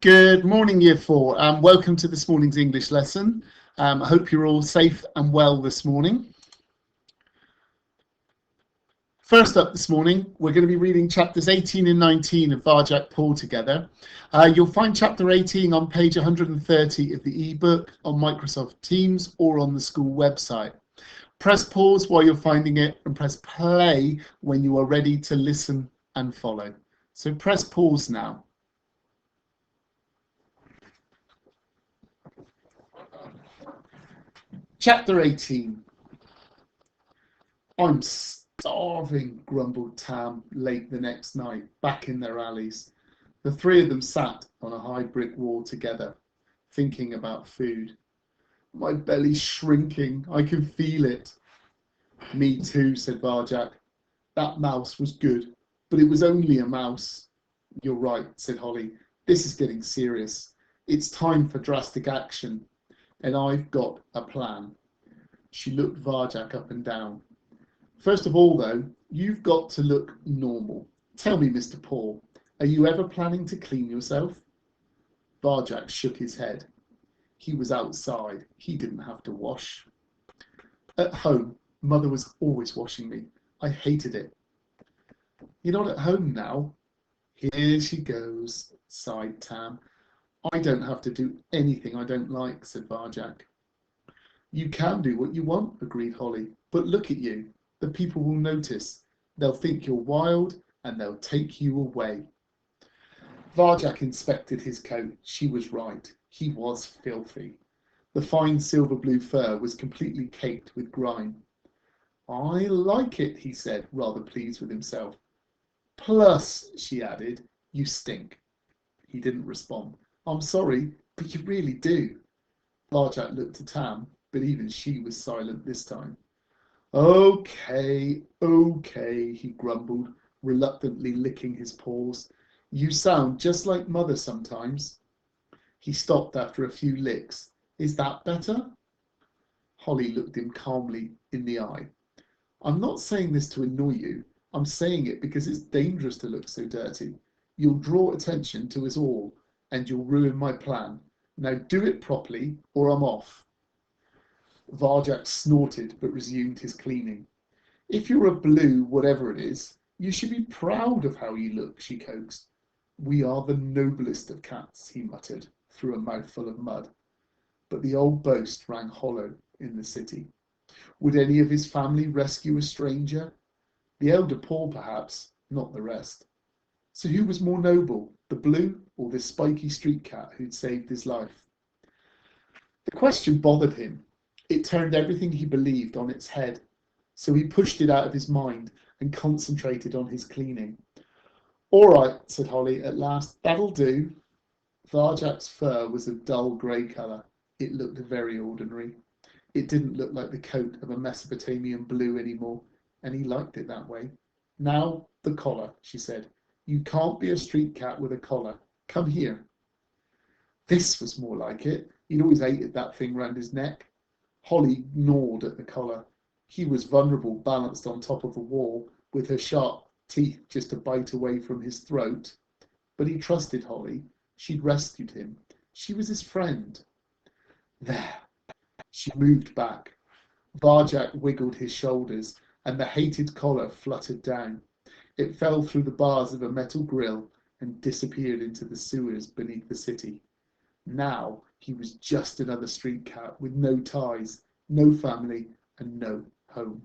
Good morning, Year 4, and welcome to this morning's English lesson. I hope you're all safe and well this morning. First up this morning, we're going to be reading chapters 18 and 19 of Varjak Paul together. You'll find chapter 18 on page 130 of the ebook on Microsoft Teams or on the school website. Press pause while you're finding it and press play when you are ready to listen and follow. So press pause now. Chapter 18. I'm starving, grumbled Tam late the next night, back in their alleys. The three of them sat on a high brick wall together, thinking about food. My belly's shrinking, I can feel it. Me too, said Varjak. That mouse was good, but it was only a mouse. You're right, said Holly. This is getting serious. It's time for drastic action. And I've got a plan. She looked Varjak up and down. First of all, though, you've got to look normal. Tell me, Mr. Paul, are you ever planning to clean yourself? Varjak shook his head. He was outside. He didn't have to wash. At home, Mother was always washing me. I hated it. You're not at home now. Here she goes, sighed Tam. I don't have to do anything I don't like, said Varjak. You can do what you want, agreed Holly. But look at you. The people will notice. They'll think you're wild and they'll take you away. Varjak inspected his coat. She was right. He was filthy. The fine silver blue fur was completely caked with grime. I like it, he said, rather pleased with himself. Plus, she added, you stink. He didn't respond. I'm sorry, but you really do. Varjak looked at Tam, but even she was silent this time. Okay, he grumbled, reluctantly licking his paws. You sound just like Mother sometimes. He stopped after a few licks. Is that better? Holly looked him calmly in the eye. I'm not saying this to annoy you. I'm saying it because it's dangerous to look so dirty. You'll draw attention to us all, and you'll ruin my plan. Now do it properly, or I'm off. Varjak snorted, but resumed his cleaning. If you're a blue, whatever it is, you should be proud of how you look, she coaxed. We are the noblest of cats, he muttered, through a mouthful of mud. But the old boast rang hollow in the city. Would any of his family rescue a stranger? The elder Paul, perhaps, not the rest. So who was more noble, the blue or this spiky street cat who'd saved his life? The question bothered him. It turned everything he believed on its head. So he pushed it out of his mind and concentrated on his cleaning. All right, said Holly at last, that'll do. Varjak's fur was a dull grey colour. It looked very ordinary. It didn't look like the coat of a Mesopotamian blue anymore, and he liked it that way. Now, the collar, she said. You can't be a street cat with a collar. Come here. This was more like it. He'd always hated that thing round his neck. Holly gnawed at the collar. He was vulnerable, balanced on top of a wall, with her sharp teeth just a bite away from his throat. But he trusted Holly. She'd rescued him. She was his friend. There. She moved back. Varjak wiggled his shoulders, and the hated collar fluttered down. It fell through the bars of a metal grill and disappeared into the sewers beneath the city. Now he was just another street cat with no ties, no family, and no home.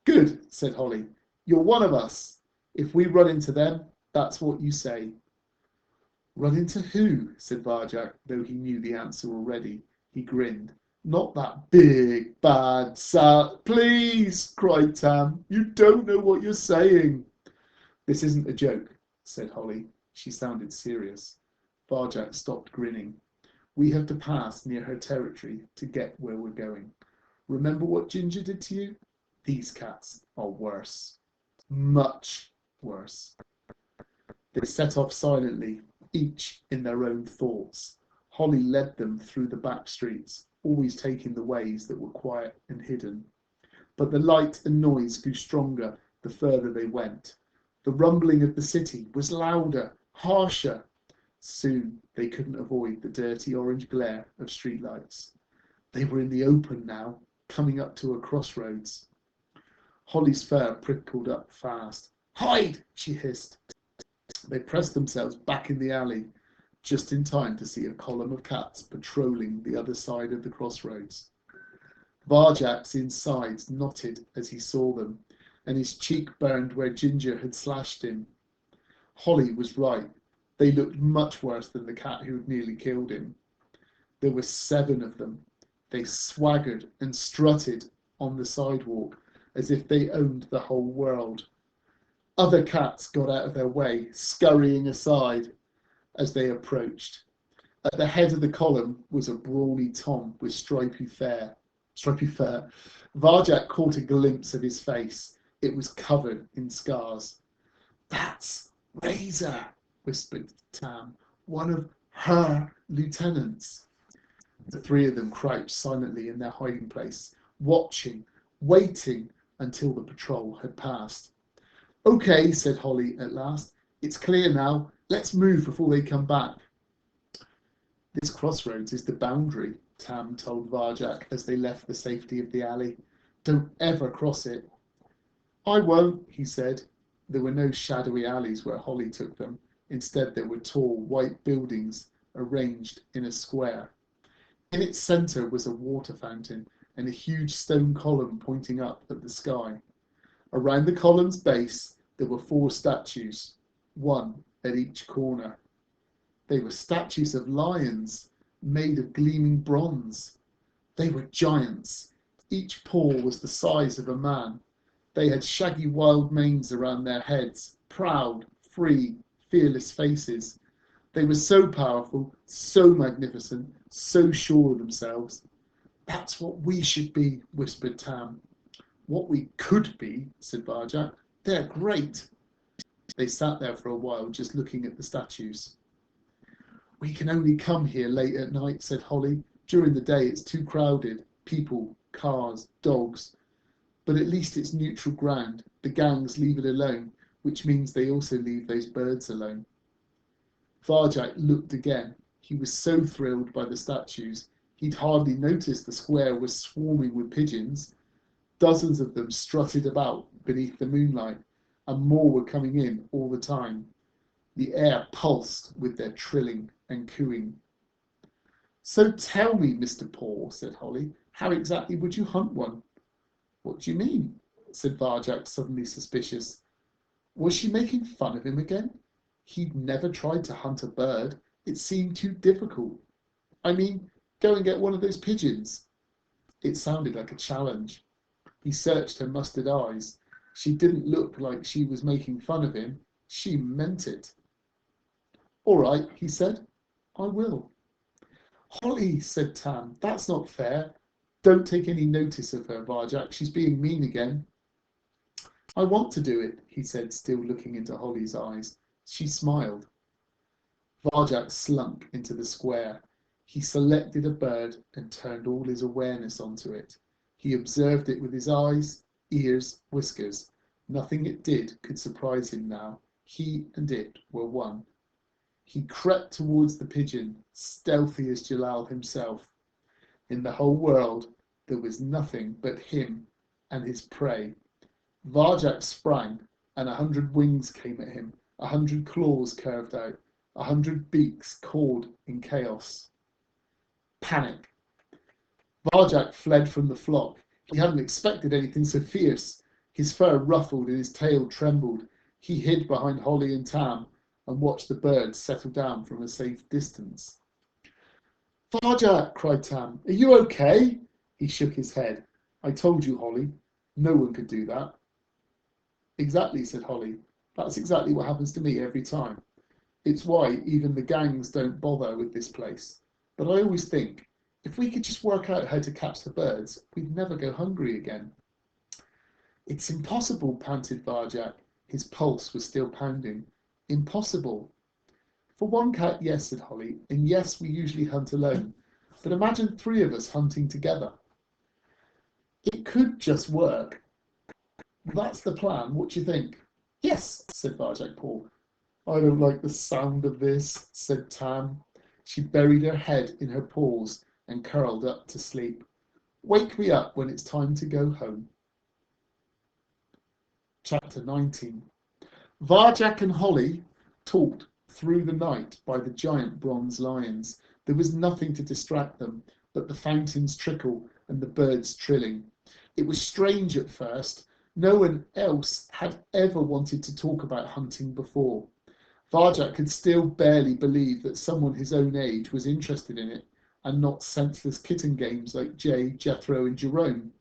Good, said Holly. You're one of us. If we run into them, that's what you say. Run into who? Said Varjak, though he knew the answer already. He grinned. Not that big, bad, sad... Please, cried Tam. You don't know what you're saying. This isn't a joke, said Holly. She sounded serious. Varjak stopped grinning. We have to pass near her territory to get where we're going. Remember what Ginger did to you? These cats are worse. Much worse. They set off silently, each in their own thoughts. Holly led them through the back streets, always taking the ways that were quiet and hidden. But the light and noise grew stronger the further they went. The rumbling of the city was louder, harsher. Soon they couldn't avoid the dirty orange glare of streetlights. They were in the open now, coming up to a crossroads. Holly's fur prickled up fast. "Hide!" she hissed. They pressed themselves back in the alley, just in time to see a column of cats patrolling the other side of the crossroads. Varjak's insides knotted as he saw them, and his cheek burned where Ginger had slashed him. Holly was right. They looked much worse than the cat who had nearly killed him. There were 7 of them. They swaggered and strutted on the sidewalk as if they owned the whole world. Other cats got out of their way, scurrying aside as they approached. At the head of the column was a brawny Tom with stripy fur. Varjak caught a glimpse of his face. It was covered in scars. "That's Razor," whispered Tam, "one of her lieutenants." The 3 of them crouched silently in their hiding place, watching, waiting until the patrol had passed. "Okay," said Holly at last. "It's clear now. Let's move before they come back." "This crossroads is the boundary," Tam told Varjak as they left the safety of the alley. "Don't ever cross it." "I won't," he said. There were no shadowy alleys where Holly took them. Instead, there were tall, white buildings arranged in a square. In its centre was a water fountain and a huge stone column pointing up at the sky. Around the column's base, there were 4 statues, one at each corner. They were statues of lions made of gleaming bronze. They were giants. Each paw was the size of a man. They had shaggy wild manes around their heads, proud, free, fearless faces. They were so powerful, so magnificent, so sure of themselves. "That's what we should be," whispered Tam. "What we could be," said Varjak. "They're great." They sat there for a while, just looking at the statues. "We can only come here late at night," said Holly. "During the day it's too crowded. People, cars, dogs. But at least it's neutral ground. The gangs leave it alone, which means they also leave those birds alone." Varjak looked again. He was so thrilled by the statues, he'd hardly noticed the square was swarming with pigeons. Dozens of them strutted about beneath the moonlight, and more were coming in all the time. The air pulsed with their trilling and cooing. "So tell me, Mr. Paw," said Holly, "how exactly would you hunt one?" "What do you mean?" said Varjak, suddenly suspicious. Was she making fun of him again? He'd never tried to hunt a bird. It seemed too difficult. "I mean, go and get one of those pigeons." It sounded like a challenge. He searched her mustard eyes. She didn't look like she was making fun of him. She meant it. "All right," he said. "I will." "Holly," said Tam, "that's not fair. Don't take any notice of her, Varjak. She's being mean again." "I want to do it," he said, still looking into Holly's eyes. She smiled. Varjak slunk into the square. He selected a bird and turned all his awareness onto it. He observed it with his eyes, ears, whiskers. Nothing it did could surprise him now. He and it were one. He crept towards the pigeon, stealthy as Jalal himself. In the whole world, there was nothing but him and his prey. Varjak sprang, and 100 wings came at him, 100 claws curved out, 100 beaks cawed in chaos. Panic. Varjak fled from the flock. He hadn't expected anything so fierce. His fur ruffled and his tail trembled. He hid behind Holly and Tam and watched the birds settle down from a safe distance. "Varjak," cried Tam, "are you okay?" He shook his head. "I told you, Holly, no one could do that." "Exactly," said Holly. "That's exactly what happens to me every time. It's why even the gangs don't bother with this place. But I always think, if we could just work out how to catch the birds, we'd never go hungry again." "It's impossible," panted Varjak. His pulse was still pounding. "Impossible." "For one cat, yes," said Holly, "and yes, we usually hunt alone. But imagine 3 of us hunting together." "It could just work." "That's the plan. What do you think?" "Yes," said Varjak Paul. I don't like the sound of this, said Tam. She buried her head in her paws and curled up to sleep. Wake me up when it's time to go home. Chapter 19. Varjak and Holly talked through the night by the giant bronze lions. There was nothing to distract them but the fountain's trickle and the birds trilling. It was strange at first. No one else had ever wanted to talk about hunting before. Varjak could still barely believe that someone his own age was interested in it and not senseless kitten games like Jay, Jethro, and Jerome.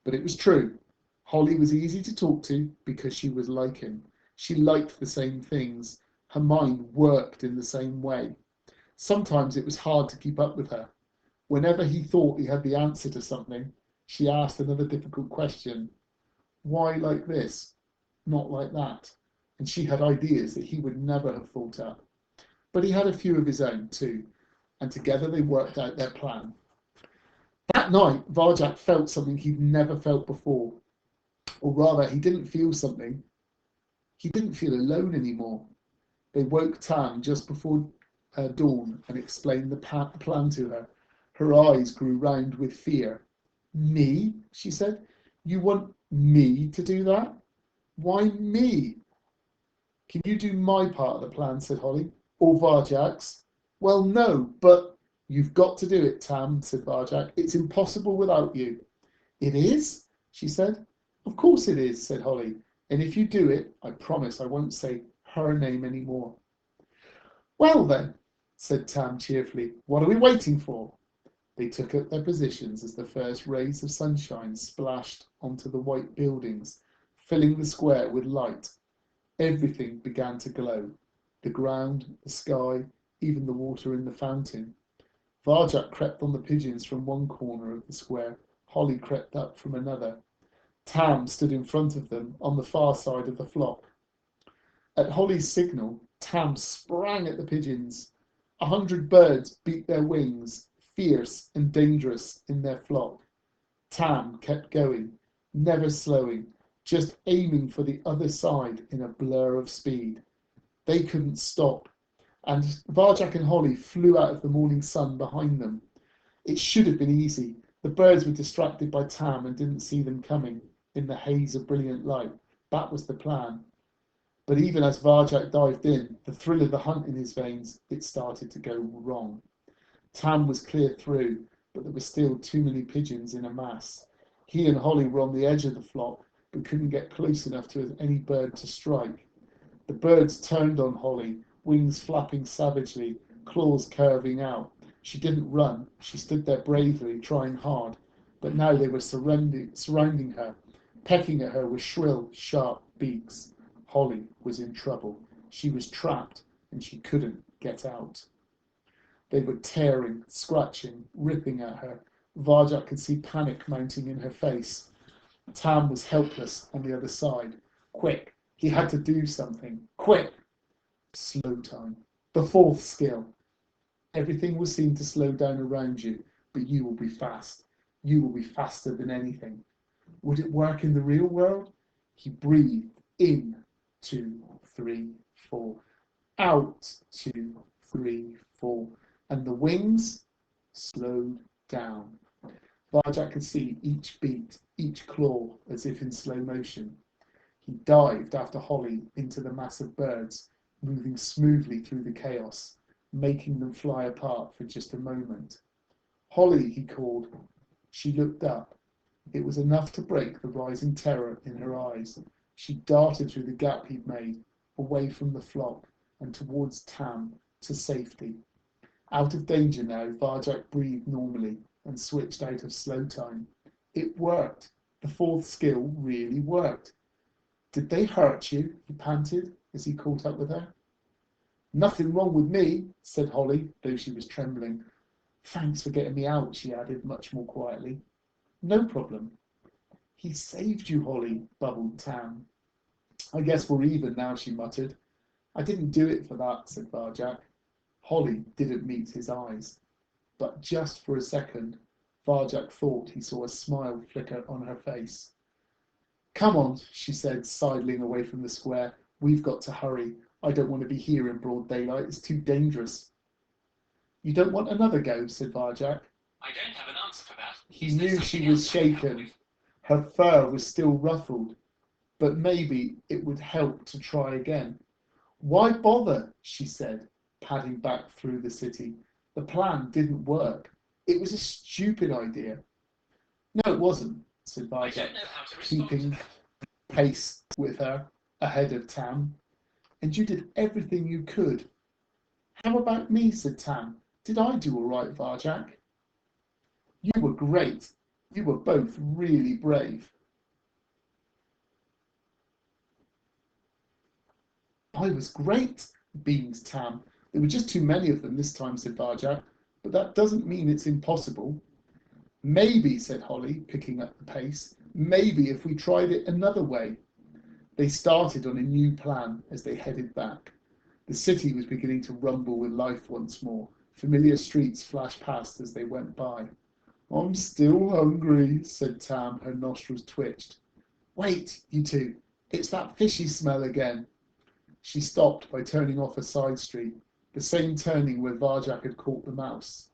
But it was true. Holly was easy to talk to because she was like him. She liked the same things. Her mind worked in the same way. Sometimes it was hard to keep up with her. Whenever he thought he had the answer to something, she asked another difficult question. Why like this? Not like that? And she had ideas that he would never have thought up. But he had a few of his own too, and together they worked out their plan. That night, Varjak felt something he'd never felt before. Or rather, he didn't feel something. He didn't feel alone anymore. They woke Tam just before dawn and explained the plan to her. Her eyes grew round with fear. Me? She said. You want me to do that? Why me? Can you do my part of the plan? Said Holly. Or Varjak's? Well, no, but you've got to do it, Tam, said Varjak. It's impossible without you. It is? She said. Of course it is, said Holly. And if you do it, I promise I won't say her name anymore. Well then, said Tam cheerfully, what are we waiting for? They took up their positions as the first rays of sunshine splashed onto the white buildings, filling the square with light. Everything began to glow. The ground, the sky, even the water in the fountain. Varjak crept on the pigeons from one corner of the square. Holly crept up from another. Tam stood in front of them on the far side of the flock. At Holly's signal, Tam sprang at the pigeons. 100 birds beat their wings, fierce and dangerous in their flock. Tam kept going, never slowing, just aiming for the other side in a blur of speed. They couldn't stop, and Varjak and Holly flew out of the morning sun behind them. It should have been easy. The birds were distracted by Tam and didn't see them coming in the haze of brilliant light. That was the plan. But even as Varjak dived in, the thrill of the hunt in his veins, it started to go wrong. Tam was clear through, but there were still too many pigeons in a mass. He and Holly were on the edge of the flock, but couldn't get close enough to any bird to strike. The birds turned on Holly, wings flapping savagely, claws curving out. She didn't run. She stood there bravely, trying hard. But now they were surrounding her, pecking at her with shrill, sharp beaks. Holly was in trouble. She was trapped, and she couldn't get out. They were tearing, scratching, ripping at her. Varjak could see panic mounting in her face. Tam was helpless on the other side. Quick, he had to do something. Quick! Slow time. The fourth skill. Everything will seem to slow down around you, but you will be fast. You will be faster than anything. Would it work in the real world? He breathed in, 2, 3, 4. Out, 2, 3, 4. And the wings slowed down. Varjak could see each beat, each claw, as if in slow motion. He dived after Holly into the mass of birds, moving smoothly through the chaos, making them fly apart for just a moment. Holly, he called. She looked up. It was enough to break the rising terror in her eyes. She darted through the gap he'd made, away from the flock and towards Tam, to safety. Out of danger now, Varjak breathed normally and switched out of slow time. It worked. The fourth skill really worked. Did they hurt you? He panted as he caught up with her. Nothing wrong with me, said Holly, though she was trembling. Thanks for getting me out, she added much more quietly. No problem. He saved you, Holly, bubbled Tam. I guess we're even now, she muttered. I didn't do it for that, said Varjak. Holly didn't meet his eyes. But just for a second, Varjak thought he saw a smile flicker on her face. Come on, she said, sidling away from the square. We've got to hurry. I don't want to be here in broad daylight. It's too dangerous. You don't want another go, said Varjak. I don't have an answer for that. He knew she was shaken. Her fur was still ruffled, but maybe it would help to try again. Why bother, she said, padding back through the city. The plan didn't work. It was a stupid idea. No, it wasn't, said Varjak, keeping pace with her ahead of Tam. And you did everything you could. How about me, said Tam. Did I do all right, Varjak? You were great. You were both really brave. I was great, beamed Tam. There were just too many of them this time, said Varjak, but that doesn't mean it's impossible. Maybe, said Holly, picking up the pace, maybe if we tried it another way. They started on a new plan as they headed back. The city was beginning to rumble with life once more. Familiar streets flashed past as they went by. I'm still hungry, said Tam, her nostrils twitched. Wait, you two, it's that fishy smell again. She stopped by turning off a side street, the same turning where Varjak had caught the mouse.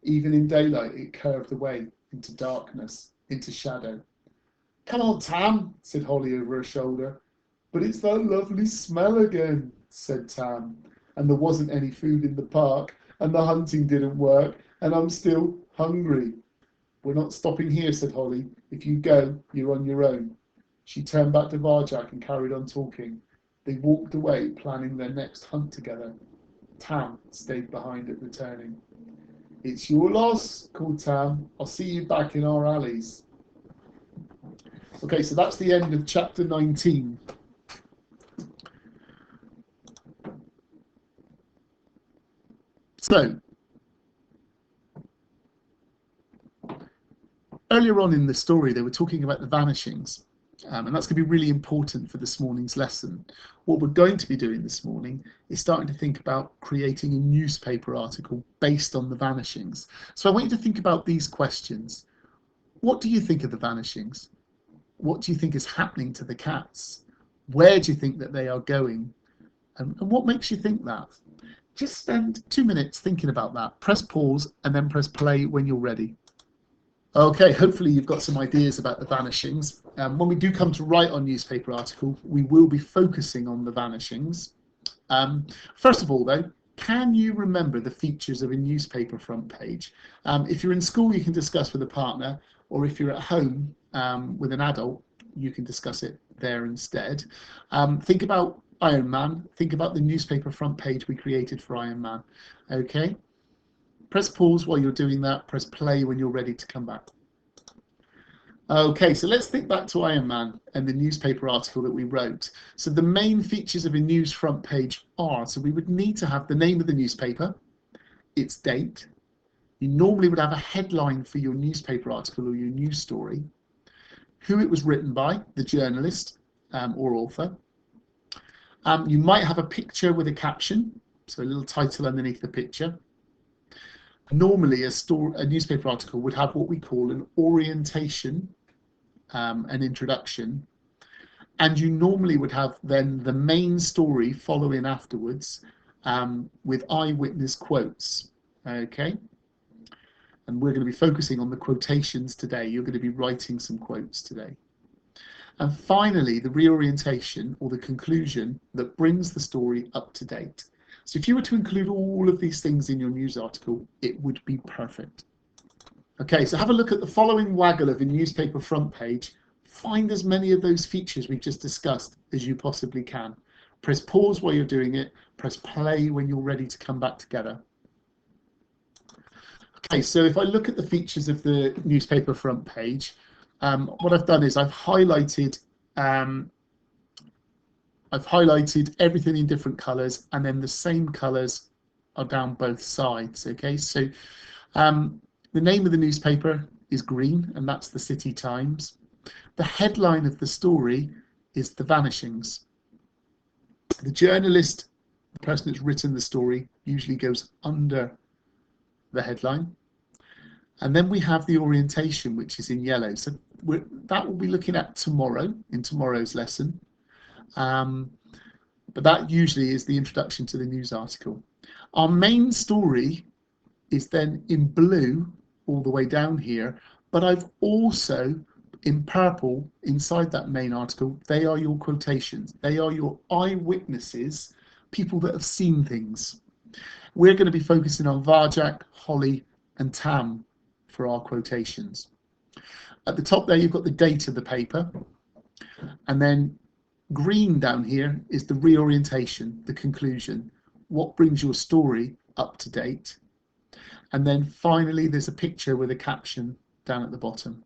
Even in daylight, it curved away into darkness, into shadow. Come on, Tam, said Holly over her shoulder. But it's that lovely smell again, said Tam. And there wasn't any food in the park, and the hunting didn't work, and I'm still hungry. We're not stopping here, said Holly. If you go, you're on your own. She turned back to Varjak and carried on talking. They walked away, planning their next hunt together. Tam stayed behind at the turning. It's your loss, called Tam. I'll see you back in our alleys. Okay, so that's the end of chapter 19. So, earlier on in the story, they were talking about the vanishings, and that's going to be really important for this morning's lesson. What we're going to be doing this morning is starting to think about creating a newspaper article based on the vanishings. So I want you to think about these questions. What do you think of the vanishings? What do you think is happening to the cats? Where do you think that they are going? And what makes you think that? Just spend 2 minutes thinking about that. Press pause and then press play when you're ready. Okay, hopefully you've got some ideas about the vanishings. When we do come to write our newspaper article, we will be focusing on the vanishings. First of all, though, can you remember the features of a newspaper front page? If you're in school, you can discuss with a partner, or if you're at home with an adult, you can discuss it there instead. Think about Iron Man. Think about the newspaper front page we created for Iron Man. Okay? Press pause while you're doing that. Press play when you're ready to come back. Okay, so let's think back to Iron Man and the newspaper article that we wrote. So the main features of a news front page are, so we would need to have the name of the newspaper, its date. You normally would have a headline for your newspaper article or your news story, who it was written by, the journalist or author. You might have a picture with a caption, so a little title underneath the picture. Normally, a newspaper article would have what we call an orientation, an introduction, and you normally would have then the main story following afterwards with eyewitness quotes. Okay, and we're going to be focusing on the quotations today. You're going to be writing some quotes today. And finally, the reorientation or the conclusion that brings the story up to date. So if you were to include all of these things in your news article, it would be perfect. Okay, so have a look at the following waggle of a newspaper front page. Find as many of those features we've just discussed as you possibly can. Press pause while you're doing it. Press play when you're ready to come back together. Okay, so if I look at the features of the newspaper front page, what I've done is I've highlighted everything in different colours, and then the same colours are down both sides. Okay, so the name of the newspaper is green, and that's the City Times. The headline of the story is The Vanishings. The journalist, the person that's written the story, usually goes under the headline. And then we have the orientation, which is in yellow. So that we'll be looking at tomorrow, in tomorrow's lesson. but that usually is the introduction to the news article. Our main story is then in blue all the way down here, but I've also in purple inside that main article, they are your quotations. They are your eyewitnesses, people that have seen things. We're going to be focusing on Varjak, Holly and Tam for our quotations. At the top there, you've got the date of the paper, and then green down here is the reorientation, the conclusion, what brings your story up to date. And then finally, there's a picture with a caption down at the bottom.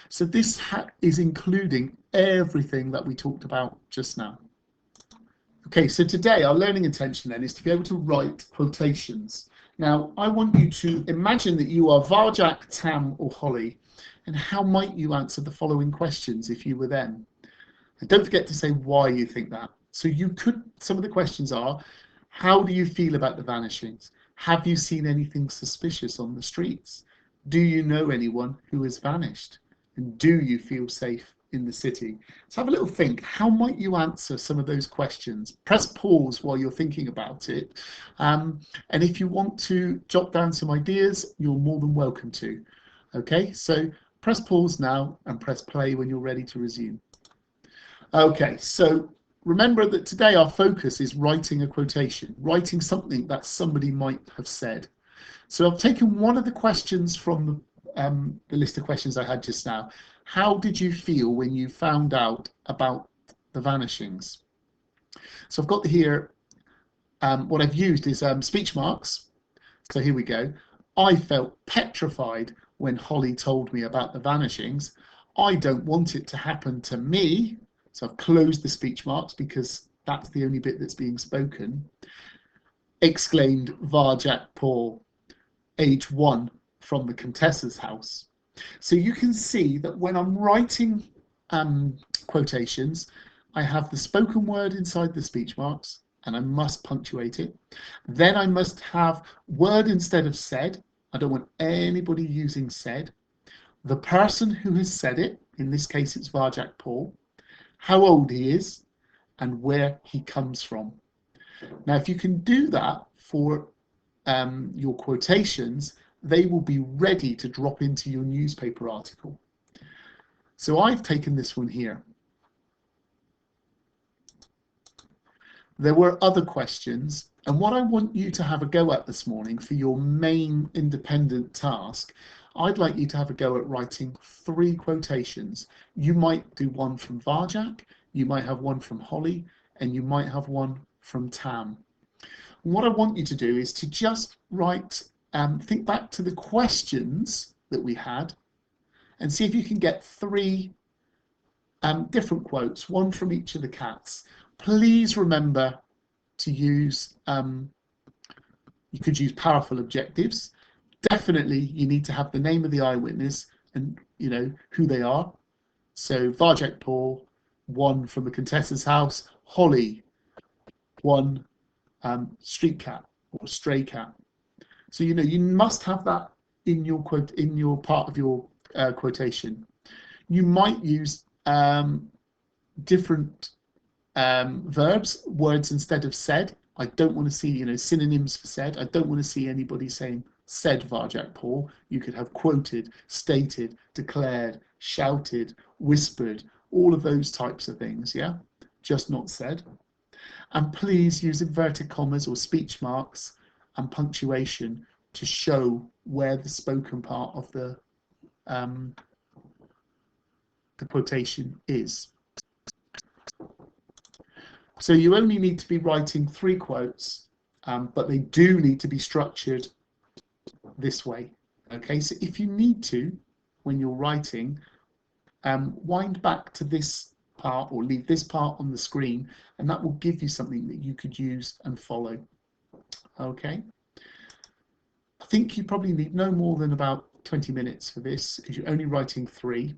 So this is including everything that we talked about just now. Okay, so today our learning intention then is to be able to write quotations. Now, I want you to imagine that you are Varjak, Tam or Holly, and how might you answer the following questions if you were them? And don't forget to say why you think that. So you could, some of the questions are, how do you feel about the vanishings? Have you seen anything suspicious on the streets? Do you know anyone who has vanished? And do you feel safe in the city? So have a little think. How might you answer some of those questions? Press pause while you're thinking about it. And if you want to jot down some ideas, you're more than welcome to. Okay, so press pause now and press play when you're ready to resume. Okay, so remember that today our focus is writing a quotation, writing something that somebody might have said. So I've taken one of the questions from the list of questions I had just now. How did you feel when you found out about the vanishings? So I've got here, what I've used is speech marks. So here we go. I felt petrified when Holly told me about the vanishings. I don't want it to happen to me. So I've closed the speech marks because that's the only bit that's being spoken. Exclaimed Varjak Paul, age 1, from the Contessa's house. So you can see that when I'm writing quotations, I have the spoken word inside the speech marks and I must punctuate it. Then I must have word instead of said. I don't want anybody using said. The person who has said it, in this case it's Varjak Paul, how old he is, and where he comes from. Now, if you can do that for your quotations, they will be ready to drop into your newspaper article. So I've taken this one here. There were other questions, and what I want you to have a go at this morning for your main independent task, I'd like you to have a go at writing 3 quotations. You might do one from Varjak, you might have one from Holly, and you might have one from Tam. And what I want you to do is to just write, think back to the questions that we had and see if you can get 3 different quotes, one from each of the cats. Please remember to use, you could use powerful objectives. Definitely you need to have the name of the eyewitness and you know who they are. So Varjak Paul, 1 from the Contessa's house, Holly, 1 street cat or stray cat. So you know you must have that in your quote, in your part of your quotation. You might use different verbs, words instead of said. I don't want to see, you know, synonyms for said. I don't want to see anybody saying said Varjak Paul. You could have quoted, stated, declared, shouted, whispered, all of those types of things, yeah? Just not said. And please use inverted commas or speech marks and punctuation to show where the spoken part of the quotation is. So you only need to be writing 3 quotes, but they do need to be structured this way. Okay, so if you need to, when you're writing, wind back to this part or leave this part on the screen, and that will give you something that you could use and follow. Okay, I think you probably need no more than about 20 minutes for this because you're only writing 3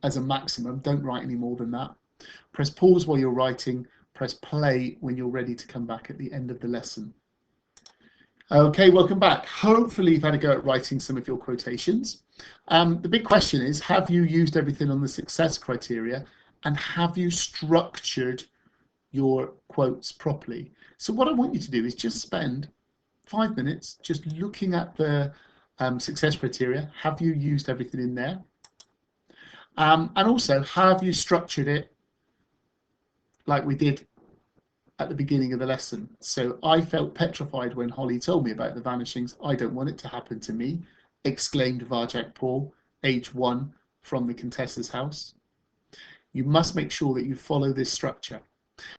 as a maximum. Don't write any more than that. Press pause while you're writing, press play when you're ready to come back at the end of the lesson. Okay, welcome back. Hopefully you've had a go at writing some of your quotations. The big question is, have you used everything on the success criteria and have you structured your quotes properly. So what I want you to do is just spend 5 minutes just looking at the success criteria. Have you used everything in there? And also, have you structured it like we did at the beginning of the lesson? So I felt petrified when Holly told me about the vanishings. I don't want it to happen to me, exclaimed Varjak Paul, age 1, from the Contessa's house. You must make sure that you follow this structure.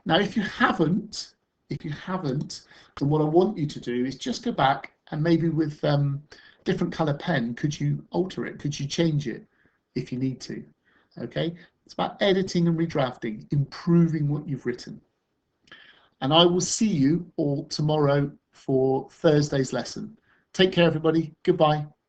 Now, if you haven't, then what I want you to do is just go back and maybe with different color pen, could you alter it? Could you change it if you need to? Okay, it's about editing and redrafting, improving what you've written. And I will see you all tomorrow for Thursday's lesson. Take care, everybody. Goodbye.